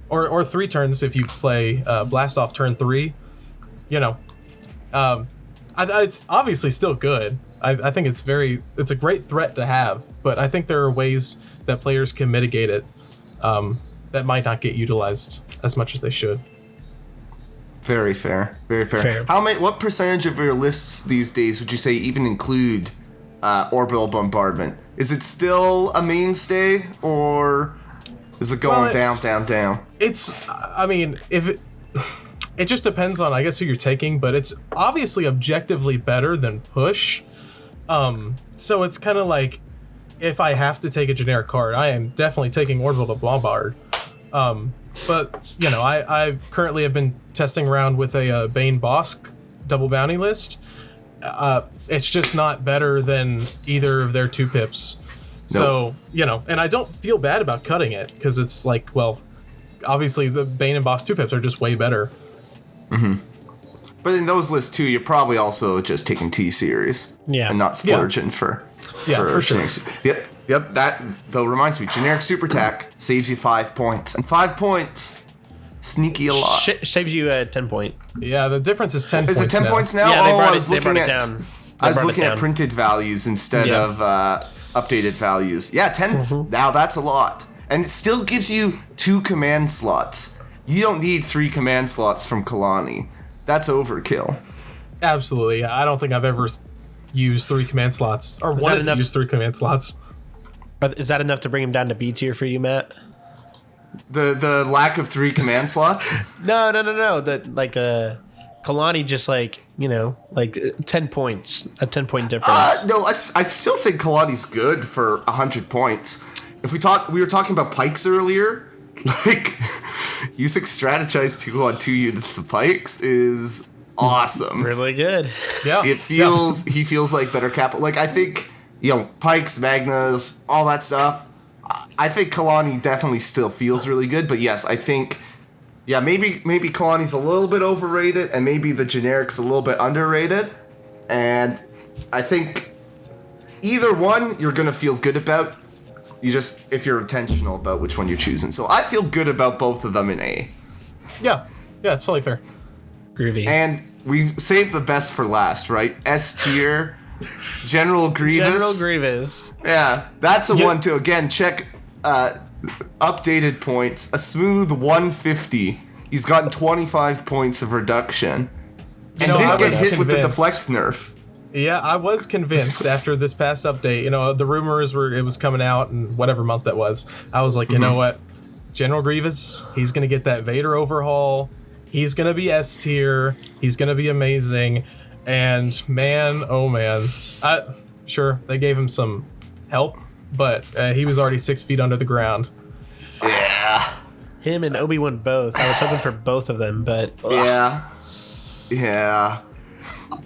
[SPEAKER 4] or 3 turns if you play blast off turn 3. You know, it's obviously still good. I think it's a great threat to have, but I think there are ways that players can mitigate it that might not get utilized as much as they should.
[SPEAKER 5] Very fair. Very fair.
[SPEAKER 3] Fair.
[SPEAKER 5] What percentage of your lists these days would you say even include orbital bombardment? Is it still a mainstay, or is it going down?
[SPEAKER 4] It's, I mean, it just depends on, I guess, who you're taking, but it's obviously objectively better than push. So it's kind of like, if I have to take a generic card, I am definitely taking Orbital Bombard. But, you know, I currently have been testing around with a Bane Bosk double bounty list. It's just not better than either of their 2 pips. So, you know, and I don't feel bad about cutting it, because it's like, well, obviously the Bane and Bosk 2 pips are just way better.
[SPEAKER 5] But in those lists too, you're probably also just taking T-Series.
[SPEAKER 3] Yeah.
[SPEAKER 5] And not splurging for
[SPEAKER 4] for sure.
[SPEAKER 5] generic Yep, that though reminds me, generic super attack saves you 5 points. And 5 points, sneaky a lot.
[SPEAKER 3] Saves you a 10 point.
[SPEAKER 4] Yeah, the difference is 10
[SPEAKER 5] Is
[SPEAKER 4] points
[SPEAKER 5] it 10
[SPEAKER 4] now.
[SPEAKER 5] points now?
[SPEAKER 3] Yeah, they
[SPEAKER 5] I
[SPEAKER 3] brought
[SPEAKER 5] was
[SPEAKER 3] it
[SPEAKER 5] looking at
[SPEAKER 3] down.
[SPEAKER 5] I was looking at printed values instead
[SPEAKER 3] Yeah.
[SPEAKER 5] of updated values. Yeah, 10. Now that's a lot. And it still gives you 2 command slots. You don't need 3 command slots from Kalani. That's overkill.
[SPEAKER 4] Absolutely. I don't think I've ever used 3 command slots, or wanted to
[SPEAKER 3] enough?
[SPEAKER 4] use 3 command slots.
[SPEAKER 3] Is that enough to bring him down to B tier for you, Matt?
[SPEAKER 5] The lack of 3 command slots?
[SPEAKER 3] No. That like Kalani just like, you know, like 10 points, a 10-point difference.
[SPEAKER 5] No, I still think Kalani's good for 100 points. If we were talking about pikes earlier, like using strategize 2 on 2 units of pikes is awesome.
[SPEAKER 3] Really good.
[SPEAKER 4] Yeah.
[SPEAKER 5] He feels like better capital. Like, I think, you know, pikes, magnas, all that stuff. I think Kalani definitely still feels really good, but yes, I think, yeah, maybe Kalani's a little bit overrated, and maybe the generic's a little bit underrated. And I think either one you're gonna feel good about. If you're intentional about which one you're choosing. So I feel good about both of them in A.
[SPEAKER 4] Yeah, it's totally fair.
[SPEAKER 3] Groovy.
[SPEAKER 5] And we saved the best for last, right? S tier, General Grievous.
[SPEAKER 3] General Grievous.
[SPEAKER 5] Yeah, that's a one to, again, check updated points, a smooth 150. He's gotten 25 points of reduction. And didn't get hit with the deflect nerf.
[SPEAKER 4] Yeah, I was convinced after this past update. You know, the rumors were it was coming out in whatever month that was. I was like, you know what? General Grievous, he's going to get that Vader overhaul. He's going to be S tier. He's going to be amazing. And man, oh man. Sure, they gave him some help, but he was already 6 feet under the ground.
[SPEAKER 5] Yeah.
[SPEAKER 3] Him and Obi-Wan both. I was hoping for both of them, but...
[SPEAKER 5] Yeah.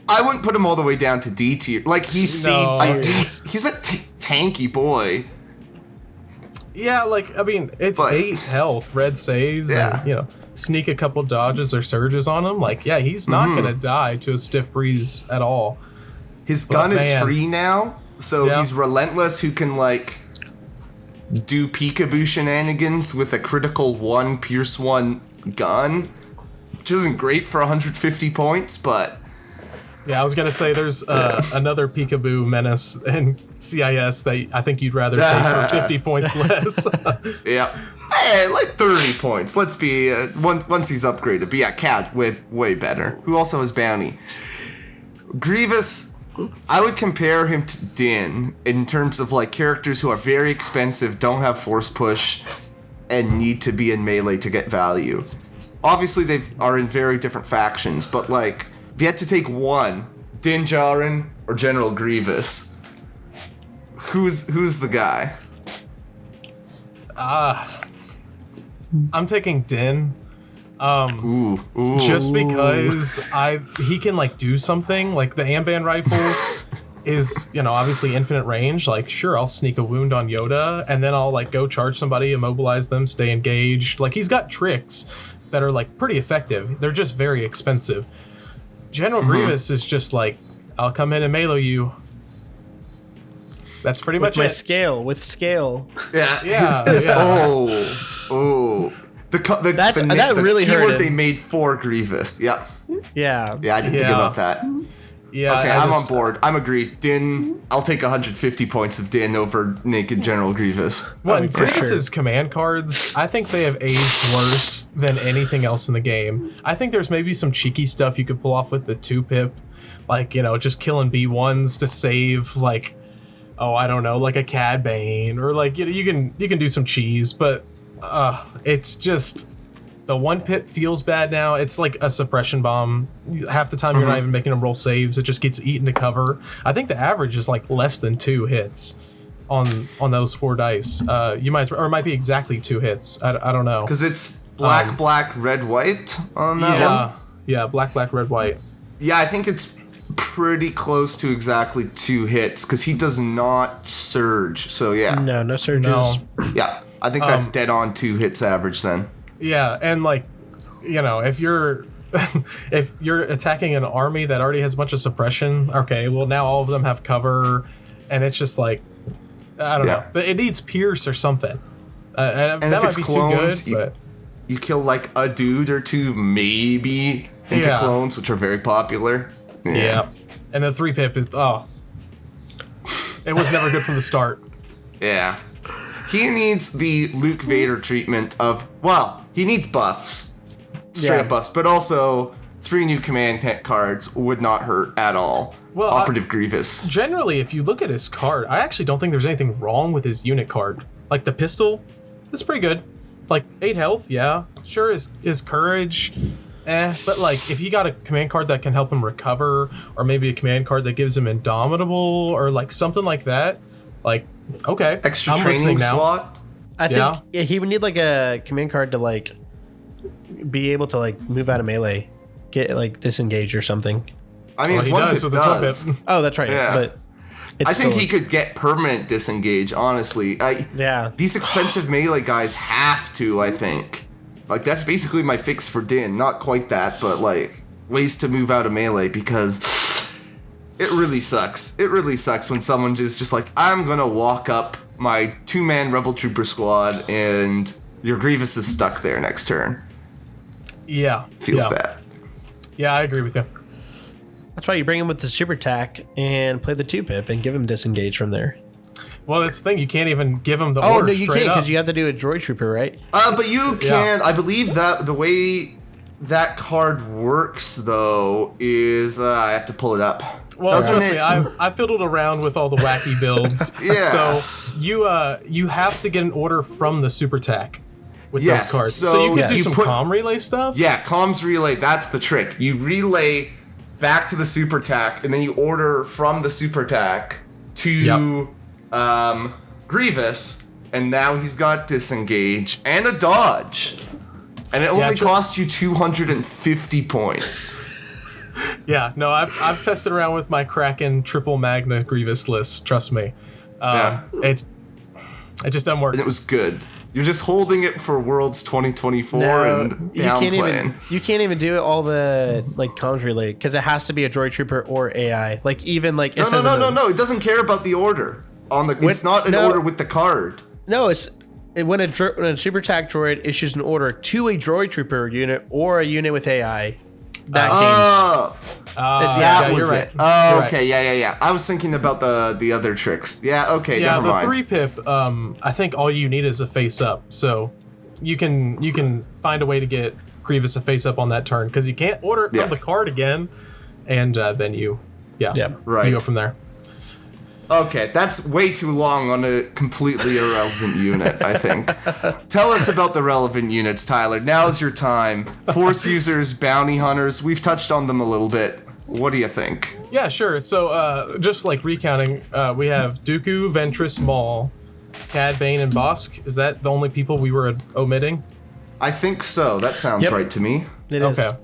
[SPEAKER 5] I wouldn't put him all the way down to D tier. Like, he's
[SPEAKER 4] No,
[SPEAKER 5] he's a tanky boy.
[SPEAKER 4] Yeah, like, I mean, it's
[SPEAKER 5] But-
[SPEAKER 4] 8 health, red saves,
[SPEAKER 5] Yeah.
[SPEAKER 4] and, you know, sneak a couple dodges or surges on him. Like, yeah, he's not going to die to a stiff breeze at all.
[SPEAKER 5] His gun is
[SPEAKER 4] man.
[SPEAKER 5] free now, so
[SPEAKER 4] Yeah.
[SPEAKER 5] he's relentless who can, like, do peekaboo shenanigans with a critical 1 Pierce 1 gun, which isn't great for 150 points, but...
[SPEAKER 4] Yeah, I was going to say there's another peekaboo menace in CIS that I think you'd rather take for 50 points less.
[SPEAKER 5] Yeah. Hey, like 30 points. Let's be, once he's upgraded. But yeah, Cat, way better. Who also has bounty. Grievous, I would compare him to Din in terms of like characters who are very expensive, don't have force push, and need to be in melee to get value. Obviously, they are in very different factions, but like, if you had to take one, Din Djarin or General Grievous, who's the guy?
[SPEAKER 4] I'm taking Din.
[SPEAKER 5] Ooh.
[SPEAKER 4] Just because he can like do something. Like the Amban rifle is, you know, obviously infinite range. Like, sure, I'll sneak a wound on Yoda, and then I'll like go charge somebody, immobilize them, stay engaged. Like, he's got tricks that are like pretty effective. They're just very expensive. General Grievous is just like, I'll come in and melee you. That's pretty much
[SPEAKER 3] with
[SPEAKER 4] it.
[SPEAKER 3] with scale.
[SPEAKER 5] Yeah.
[SPEAKER 4] Yeah,
[SPEAKER 5] his-
[SPEAKER 4] yeah.
[SPEAKER 5] Oh.
[SPEAKER 3] That really hurt
[SPEAKER 5] keyword
[SPEAKER 3] him.
[SPEAKER 5] they made for Grievous. Yeah.
[SPEAKER 3] Yeah.
[SPEAKER 5] Yeah, I didn't think
[SPEAKER 4] Yeah.
[SPEAKER 5] about that.
[SPEAKER 4] Yeah,
[SPEAKER 5] Okay,
[SPEAKER 4] I
[SPEAKER 5] I'm
[SPEAKER 4] just-
[SPEAKER 5] on board. I'm agreed. Din, I'll take 150 points of Din over naked General Grievous.
[SPEAKER 4] Well,
[SPEAKER 3] for
[SPEAKER 4] Grievous's command cards, I think they have aged worse than anything else in the game. I think there's maybe some cheeky stuff you could pull off with the 2-pip, like, you know, just killing B1s to save, like, oh, I don't know, like a Cad Bane, or like, you know, you can do some cheese, but it's just the 1-pip feels bad now. It's like a suppression bomb. Half the time you're not even making them roll saves. It just gets eaten to cover. I think the average is like less than 2 hits on those 4 dice. You might, or it might be exactly 2 hits. I don't know.
[SPEAKER 5] Because it's black, red, white on that one?
[SPEAKER 4] Yeah, black, red, white.
[SPEAKER 5] Yeah, I think it's pretty close to exactly 2 hits, because he does not surge. So yeah.
[SPEAKER 3] No surges.
[SPEAKER 4] No.
[SPEAKER 5] Yeah, I think that's dead on 2 hits average then.
[SPEAKER 4] Yeah, and like, you know, if you're if you're attacking an army that already has a bunch of suppression, okay, well now all of them have cover, and it's just like, I don't know, but it needs Pierce or something. And that
[SPEAKER 5] if
[SPEAKER 4] might
[SPEAKER 5] it's
[SPEAKER 4] be
[SPEAKER 5] clones,
[SPEAKER 4] too good, but
[SPEAKER 5] you kill like a dude or 2 maybe into
[SPEAKER 4] Yeah.
[SPEAKER 5] clones, which are very popular.
[SPEAKER 4] yeah. And the 3-pip is it was never good from the start.
[SPEAKER 5] Yeah. He needs the Luke Vader treatment of, well, he needs buffs. Straight
[SPEAKER 3] Yeah.
[SPEAKER 5] up buffs, but also 3 new command tech cards would not hurt at all.
[SPEAKER 4] Well,
[SPEAKER 5] Operative Grievous.
[SPEAKER 4] Generally, if you look at his card, I actually don't think there's anything wrong with his unit card. Like the pistol, it's pretty good. Like 8 health, yeah. Sure, his courage, but like if you got a command card that can help him recover, or maybe a command card that gives him Indomitable, or like something like that, like, okay,
[SPEAKER 5] Extra
[SPEAKER 4] I'm
[SPEAKER 5] training
[SPEAKER 4] listening now.
[SPEAKER 5] slot.
[SPEAKER 3] I think he would need like a command card to like be able to like move out of melee, get like disengage or something.
[SPEAKER 5] I mean,
[SPEAKER 4] Well,
[SPEAKER 5] his
[SPEAKER 4] he
[SPEAKER 5] one
[SPEAKER 4] does
[SPEAKER 5] pip
[SPEAKER 4] with his
[SPEAKER 5] does.
[SPEAKER 4] 1-pip.
[SPEAKER 3] Oh, that's right.
[SPEAKER 5] Yeah.
[SPEAKER 3] But it's
[SPEAKER 5] I think
[SPEAKER 3] still-
[SPEAKER 5] he could get permanent disengage, honestly.
[SPEAKER 3] Yeah.
[SPEAKER 5] These expensive melee guys have to, I think. Like, that's basically my fix for Din. Not quite that, but, like, ways to move out of melee, because it really sucks. It really sucks when someone is just like, I'm gonna walk up my 2-man Rebel Trooper squad, and your Grievous is stuck there next turn.
[SPEAKER 4] Yeah,
[SPEAKER 5] Feels
[SPEAKER 4] yeah.
[SPEAKER 5] bad.
[SPEAKER 4] Yeah, I agree with you.
[SPEAKER 3] That's why you bring him with the super attack and play the 2-pip and give him disengage from there.
[SPEAKER 4] Well, that's the thing. You can't even give him the
[SPEAKER 3] Oh
[SPEAKER 4] order
[SPEAKER 3] no, you
[SPEAKER 4] straight
[SPEAKER 3] can't
[SPEAKER 4] up.
[SPEAKER 3] because you have to do a droid trooper, right?
[SPEAKER 5] But you can. I believe that the way that card works, though, is I have to pull it up.
[SPEAKER 4] Well,
[SPEAKER 5] Doesn't
[SPEAKER 4] trust me, I fiddled around with all the wacky builds.
[SPEAKER 5] Yeah.
[SPEAKER 4] So you have to get an order from the super tack with
[SPEAKER 5] Yes,
[SPEAKER 4] those cards.
[SPEAKER 5] so
[SPEAKER 4] So you can do
[SPEAKER 5] you
[SPEAKER 4] some
[SPEAKER 5] put-
[SPEAKER 4] comm relay stuff.
[SPEAKER 5] Yeah, comms relay. That's the trick. You relay back to the super tack, and then you order from the super tack to Grievous, and now he's got disengage and a dodge, and it only costs you 250 points.
[SPEAKER 4] Yeah, no, I've tested around with my Kraken triple Magna Grievous list. Trust me, it just doesn't work.
[SPEAKER 5] And it was good. You're just holding it for Worlds 2024 and downplaying.
[SPEAKER 3] You can't even do all the like comms relay because it has to be a droid trooper or AI. Like even like it says
[SPEAKER 5] No. It doesn't care about the order on the. It's not an order with the card.
[SPEAKER 3] No, when a super attack droid issues an order to a droid trooper unit or a unit with AI. That
[SPEAKER 5] That was
[SPEAKER 4] you're
[SPEAKER 5] it.
[SPEAKER 4] right.
[SPEAKER 5] Oh,
[SPEAKER 4] You're
[SPEAKER 5] okay, yeah. I was thinking about the other tricks. Yeah, okay,
[SPEAKER 4] Yeah,
[SPEAKER 5] never mind.
[SPEAKER 4] the 3-pip, I think all you need is a face up. So you can find a way to get Grievous a face up on that turn because you can't order it from the card again, and then you
[SPEAKER 5] Right.
[SPEAKER 4] you go from there.
[SPEAKER 5] Okay, that's way too long on a completely irrelevant unit, I think. Tell us about the relevant units, Tyler. Now's your time. Force users, bounty hunters, we've touched on them a little bit. What do you think?
[SPEAKER 4] Yeah, sure. So just like recounting, we have Dooku, Ventress, Maul, Cad Bane, and Bosk. Is that the only people we were omitting?
[SPEAKER 5] I think so. That sounds right to me.
[SPEAKER 3] It is.
[SPEAKER 4] Okay.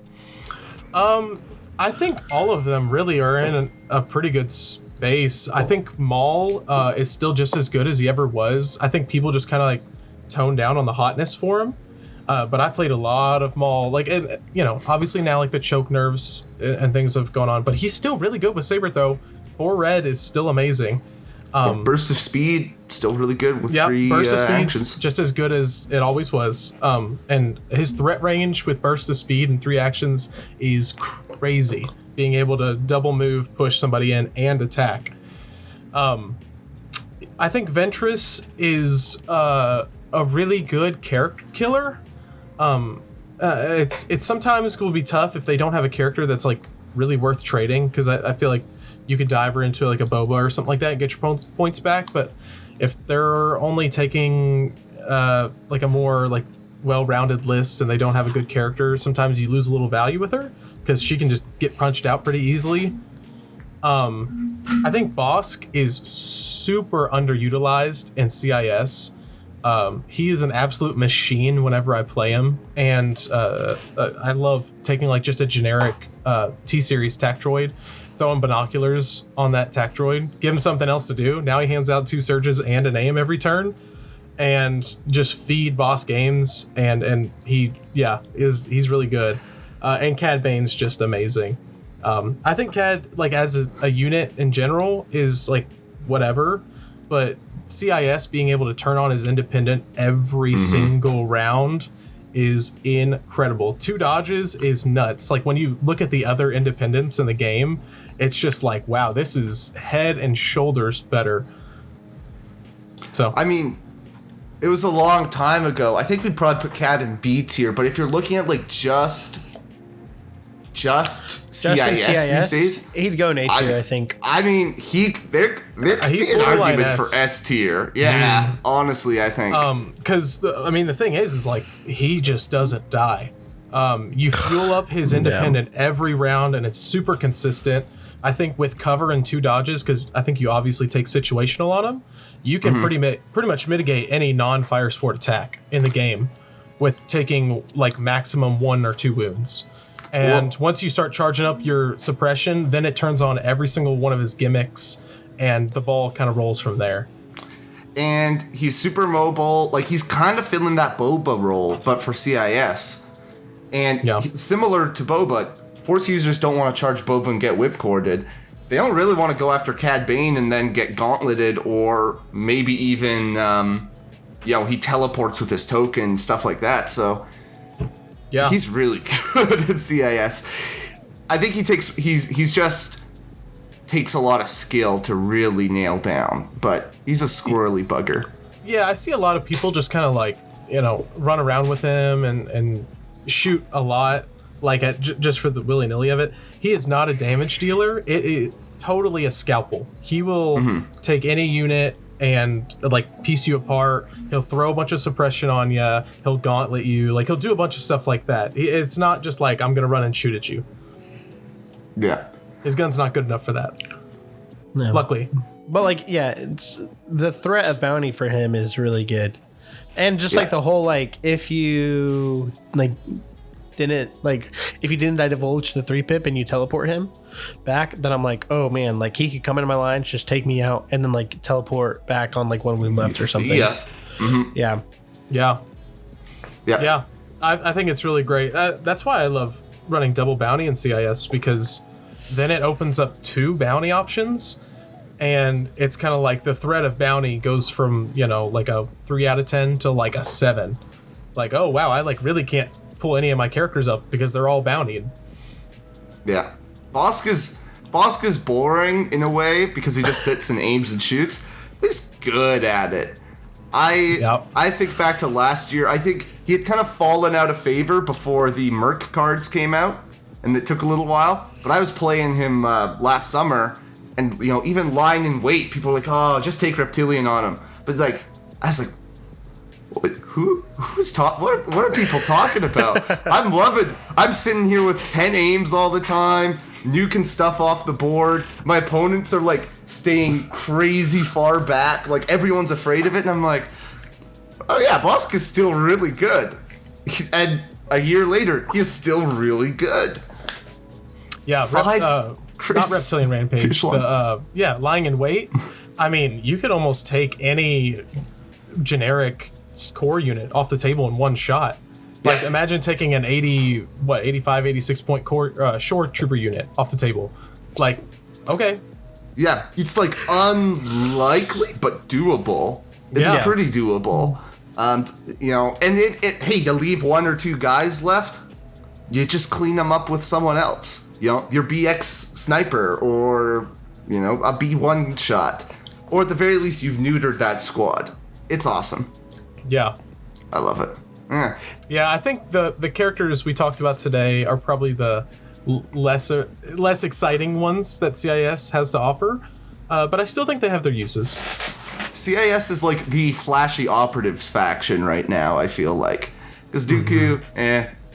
[SPEAKER 4] I think all of them really are in a pretty good space. I think Maul is still just as good as he ever was. I think people just kind of like toned down on the hotness for him. But I played a lot of Maul. Like, and, you know, obviously now like the choke nerves and things have gone on, but he's still really good with Saber throw. 4 red is still amazing.
[SPEAKER 5] Burst of speed, still really good with 3
[SPEAKER 4] burst of speed
[SPEAKER 5] actions.
[SPEAKER 4] just as good as it always was. And his threat range with burst of speed and 3 actions is crazy. Being able to double move, push somebody in, and attack. I think Ventress is a really good character killer. It's sometimes will be tough if they don't have a character that's like really worth trading, because I feel like you could dive her into like a Boba or something like that and get your points back. But if they're only taking like a more like well-rounded list and they don't have a good character, sometimes you lose a little value with her because she can just get punched out pretty easily. I think Bosk is super underutilized in CIS. He is an absolute machine whenever I play him, and I love taking like just a generic T-Series tac droid, throwing binoculars on that tac droid, give him something else to do. Now he hands out 2 surges and an aim every turn, and just feed boss games, and he's really good. And Cad Bane's just amazing. I think Cad, like as a unit in general, is like whatever, but CIS being able to turn on his independent every single round is incredible. 2 dodges is nuts. Like when you look at the other independents in the game, it's just like, wow, this is head and shoulders better. So
[SPEAKER 5] I mean, it was a long time ago. I think we'd probably put Cad in B tier, but if you're looking at like just CIS these days,
[SPEAKER 3] he'd go in A tier, I think.
[SPEAKER 5] I mean, there could be an argument for S tier. Yeah, honestly, I think.
[SPEAKER 4] Because the thing is like he just doesn't die. You fuel up his independent every round, and it's super consistent. I think with cover and 2 dodges, because I think you obviously take situational on him, you can pretty much mitigate any non-fire sport attack in the game with taking like maximum 1 or 2 wounds. And once you start charging up your suppression, then it turns on every single one of his gimmicks, and the ball kind of rolls from there.
[SPEAKER 5] And he's super mobile. Like, he's kind of filling that Boba role, but for CIS. And similar to Boba, Force users don't want to charge Boba and get whipcorded. They don't really want to go after Cad Bane and then get gauntleted, or maybe even, he teleports with his token, stuff like that. So he's really good at CIS. I think he's just takes a lot of skill to really nail down, but he's a squirrely bugger.
[SPEAKER 4] Yeah, I see a lot of people just kind of like, run around with him and shoot a lot, like just for the willy-nilly of it. He is not a damage dealer. It totally a scalpel. He will take any unit and like piece you apart. He'll throw a bunch of suppression on you. He'll gauntlet you. Like, he'll do a bunch of stuff like that. It's not just like, I'm gonna run and shoot at you.
[SPEAKER 5] Yeah.
[SPEAKER 4] His gun's not good enough for that.
[SPEAKER 3] No.
[SPEAKER 4] Luckily.
[SPEAKER 3] But like, yeah, it's the threat of bounty for him is really good. And just like the whole, like, if you didn't divulge the 3-pip and you teleport him back, then I'm like, oh man, like he could come into my lines, just take me out, and then like teleport back on like one wound left or something.
[SPEAKER 5] Yeah. Mm-hmm.
[SPEAKER 3] Yeah.
[SPEAKER 4] Yeah.
[SPEAKER 5] Yeah.
[SPEAKER 4] Yeah. I think it's really great. That's why I love running double bounty in CIS, because then it opens up 2 bounty options, and it's kind of like the threat of bounty goes from, like a 3 out of 10 to like a 7. Like, oh wow, I like really can't pull any of my characters up because they're all bountied.
[SPEAKER 5] Yeah. Bosca's boring in a way because he just sits and aims and shoots. He's good at it. I think back to last year. I think he had kind of fallen out of favor before the Merc cards came out, and it took a little while. But I was playing him last summer, and even lying in wait, people were like, "Oh, just take Reptilian on him." But like, I was like, Who's talking? What are people talking about? I'm sitting here with 10 aims all the time, nuking stuff off the board. My opponents are like staying crazy far back, like everyone's afraid of it, and I'm like, oh yeah, Bosca's still really good. And a year later, he is still really good.
[SPEAKER 4] Yeah, not Reptilian Rampage, but lying in wait. I mean, you could almost take any generic core unit off the table in one shot. Like, imagine taking an 85, 86 point core shore trooper unit off the table. Like, okay.
[SPEAKER 5] Yeah, it's like unlikely but doable. It's pretty doable. And hey, you leave 1 or 2 guys left, you just clean them up with someone else. Your BX sniper, or a B1 shot, or at the very least you've neutered that squad. It's awesome.
[SPEAKER 4] Yeah.
[SPEAKER 5] I love it.
[SPEAKER 4] Yeah, I think the characters we talked about today are probably the less exciting ones that CIS has to offer, but I still think they have their uses.
[SPEAKER 5] CIS is like the flashy operatives faction right now, I feel like. Because Dooku,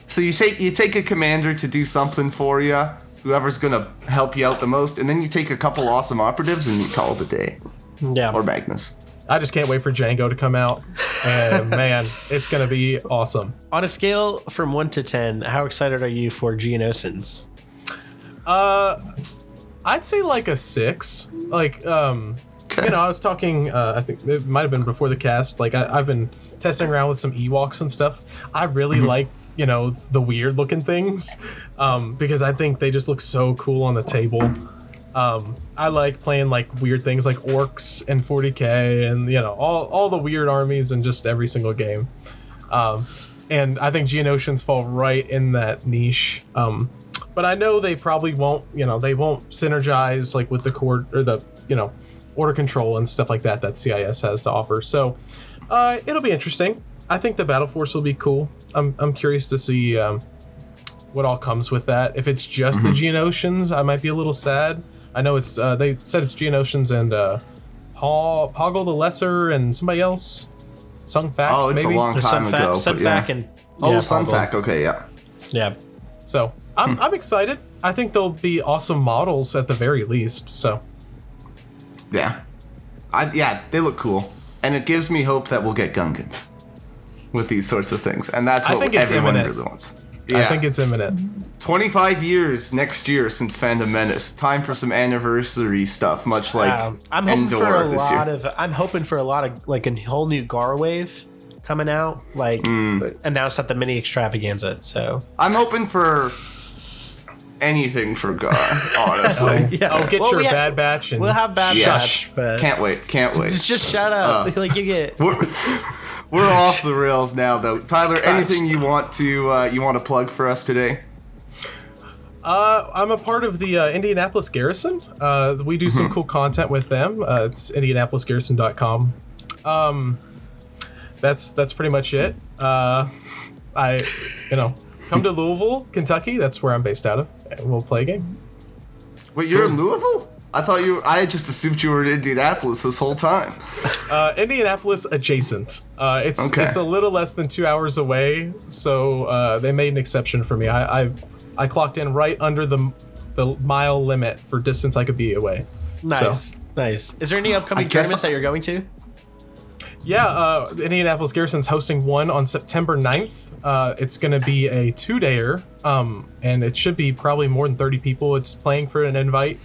[SPEAKER 5] So you take a commander to do something for you, whoever's gonna help you out the most, and then you take a couple awesome operatives and you call it a day.
[SPEAKER 3] Yeah.
[SPEAKER 5] Or Magnus.
[SPEAKER 4] I just can't wait for Django to come out, and man, it's gonna be awesome.
[SPEAKER 3] On a scale from 1 to 10, how excited are you for Geonosians?
[SPEAKER 4] I'd say like a 6. Like, I was talking. I think it might have been before the cast. Like, I've been testing around with some Ewoks and stuff. I really like the weird looking things, because I think they just look so cool on the table. I like playing like weird things like orcs and 40k and all the weird armies in just every single game. And I think Geonosians fall right in that niche. But I know they probably won't, they won't synergize like with the core or the, order control and stuff like that CIS has to offer. So it'll be interesting. I think the battle force will be cool. I'm curious to see what all comes with that. If it's just the Geonosians, I might be a little sad. I know it's they said it's Geonosians and Hoggle the Lesser and somebody else. Sung Fac,
[SPEAKER 5] oh, it's
[SPEAKER 4] maybe?
[SPEAKER 5] a long time ago.
[SPEAKER 3] Sun Fac and
[SPEAKER 5] Sun Fac. Okay, yeah.
[SPEAKER 3] Yeah.
[SPEAKER 4] So I'm excited. I think they'll be awesome models at the very least. So
[SPEAKER 5] yeah, they look cool, and it gives me hope that we'll get Gungans with these sorts of things, and that's what everyone really wants. Yeah.
[SPEAKER 4] I think it's imminent.
[SPEAKER 5] 25 years next year since Phantom Menace. Time for some anniversary stuff, much like
[SPEAKER 3] I'm hoping
[SPEAKER 5] Endor
[SPEAKER 3] for
[SPEAKER 5] this year.
[SPEAKER 3] I'm hoping for a lot of like a whole new Gar wave coming out, like announced at the mini extravaganza. So
[SPEAKER 5] I'm hoping for anything for Gar, honestly.
[SPEAKER 4] Get your Bad Batch. And
[SPEAKER 3] we'll have Bad Batch, but
[SPEAKER 5] can't wait.
[SPEAKER 3] Just shut up. Like you get.
[SPEAKER 5] We're off the rails now, though. Tyler, anything you want to plug for us today?
[SPEAKER 4] I'm a part of the Indianapolis Garrison. We do some cool content with them. It's indianapolisgarrison.com. That's pretty much it. Come to Louisville, Kentucky. That's where I'm based out of. And we'll play a game.
[SPEAKER 5] Wait, you're in Louisville? I just assumed you were in Indianapolis this whole time.
[SPEAKER 4] Indianapolis adjacent. It's a little less than 2 hours away, so they made an exception for me. I clocked in right under the mile limit for distance I could be away.
[SPEAKER 3] Nice. Is there any upcoming tournaments that you're going to?
[SPEAKER 4] Yeah, Indianapolis Garrison's hosting one on September 9th. It's going to be a 2-dayer, and it should be probably more than 30 people. It's playing for an invite.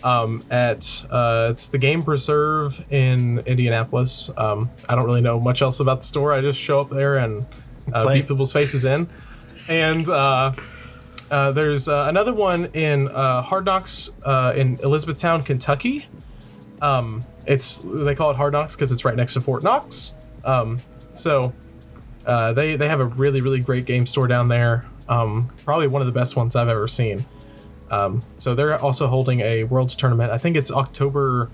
[SPEAKER 4] It's the Game Preserve in Indianapolis. I don't really know much else about the store. I just show up there and beat people's faces in. And there's another one in Hard Knocks in Elizabethtown, Kentucky. They call it Hard Knocks because it's right next to Fort Knox. So they have a really, really great game store down there. Probably one of the best ones I've ever seen. So they're also holding a Worlds tournament. I think it's October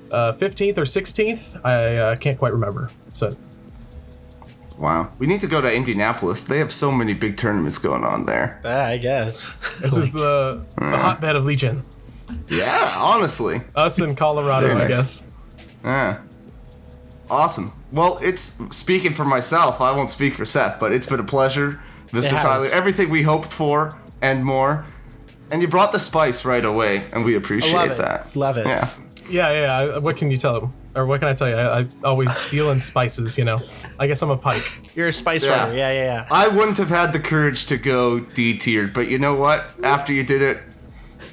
[SPEAKER 4] 15th or 16th. I can't quite remember. So,
[SPEAKER 5] wow, we need to go to Indianapolis. They have so many big tournaments going on there.
[SPEAKER 3] I guess
[SPEAKER 4] this is the hotbed of Legion.
[SPEAKER 5] Yeah, honestly.
[SPEAKER 4] Us in Colorado,
[SPEAKER 5] Very nice.
[SPEAKER 4] I guess.
[SPEAKER 5] Yeah. Awesome. Well, it's speaking for myself. I won't speak for Seth, but it's been a pleasure, Mr. Tyler. Everything we hoped for and more. And you brought the spice right away, and we appreciate that.
[SPEAKER 3] Love it.
[SPEAKER 5] Yeah.
[SPEAKER 4] Yeah. What can you tell them? Or what can I tell you? I always deal in spices, I guess I'm a pike.
[SPEAKER 3] You're a spice runner. Yeah.
[SPEAKER 5] I wouldn't have had the courage to go D-tiered, but you know what? After you did it,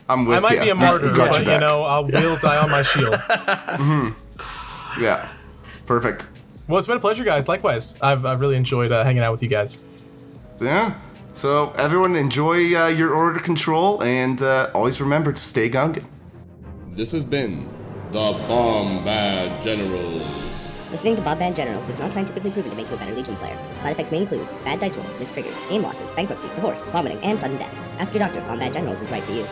[SPEAKER 5] I'm with you.
[SPEAKER 4] I might be a martyr, but I will die on my shield.
[SPEAKER 5] Yeah. Perfect.
[SPEAKER 4] Well, it's been a pleasure, guys. Likewise. I've really enjoyed hanging out with you guys.
[SPEAKER 5] Yeah. So everyone enjoy your order control, and always remember to stay Gungan.
[SPEAKER 1] This has been the Bombad Generals.
[SPEAKER 6] Listening to Bombad Generals is not scientifically proven to make you a better Legion player. Side effects may include bad dice rolls, missed triggers, aim losses, bankruptcy, divorce, vomiting, and sudden death. Ask your doctor if Bombad Generals is right for you.